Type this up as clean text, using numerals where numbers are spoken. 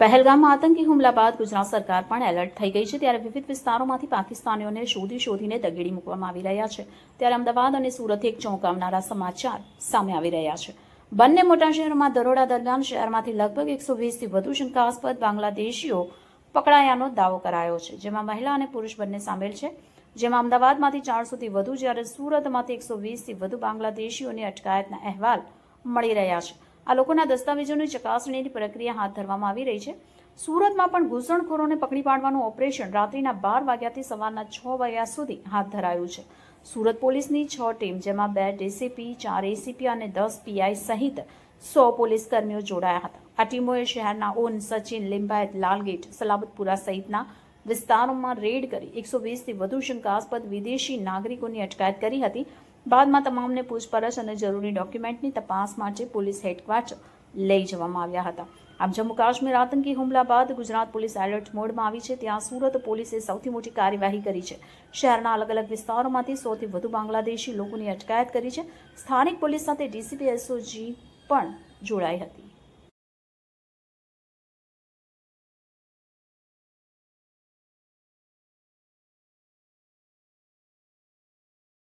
પહેલગામમાં આતંકી હુમલા બાદ ગુજરાત સરકાર પણ એલર્ટ થઈ ગઈ છે। ત્યારે વિવિધ વિસ્તારોમાંથી પાકિસ્તાનીઓને શોધીને દગેડી મૂકવામાં આવી રહ્યા છે। ત્યારે અમદાવાદ અને સુરતથી એક ચોંકાવનારા સમાચાર સામે આવી રહ્યા છે। બંને મોટા શહેરોમાં દરોડા દરમિયાન શહેરમાંથી લગભગ 120થી વધુ શંકાસ્પદ બાંગ્લાદેશીઓ પકડાયાનો દાવો કરાયો છે, જેમાં મહિલા અને પુરુષ બંને સામેલ છે। જેમાં અમદાવાદમાંથી 400થી વધુ જ્યારે સુરતમાંથી 120થી વધુ બાંગ્લાદેશીઓની અટકાયતના અહેવાલ મળી રહ્યા છે। આ લોકોના દસ્તાવેજોની ચકાસણીની પ્રક્રિયા હાથ ધરવામાં આવી રહી છે। સુરતમાં પણ ઘૂસણખોરોને પકડી પાડવાનું ઓપરેશન રાત્રિના 12 વાગ્યાથી સવારના 6 વાગ્યા સુધી હાથ ધરાયું છે। સુરત પોલીસની 6 ટીમ, જેમાં 2 ડીસીપી, 4 એસીપી અને 10 પીઆઈ સહિત 100 પોલીસ કર્મીઓ જોડાયા હતા। આ ટીમોએ શહેરના ઓન, સચિન, લિંબાયત, લાલગેટ, સલાબતપુરા સહિતના વિસ્તારોમાં રેડ કરી 120થી વધુ શંકાસ્પદ વિદેશી નાગરિકોની અટકાયત કરી હતી। બાદમાં તમામને પૂછપરછ અને જરૂરી ડોક્યુમેન્ટની તપાસ માટે પોલીસ હેડક્વાર્ટર લઈ જવામાં આવ્યા હતા। આમ જમ્મુ કાશ્મીર આતંકી હુમલા બાદ ગુજરાત પોલીસ એલર્ટ મોડમાં આવી છે, ત્યાં સુરત પોલીસે સૌથી મોટી કાર્યવાહી કરી છે। શહેરના અલગ અલગ વિસ્તારોમાંથી 100થી વધુ બાંગ્લાદેશી લોકોની અટકાયત કરી છે। સ્થાનિક પોલીસ સાથે ડીસીપી એસઓજી પણ જોડાઈ હતી।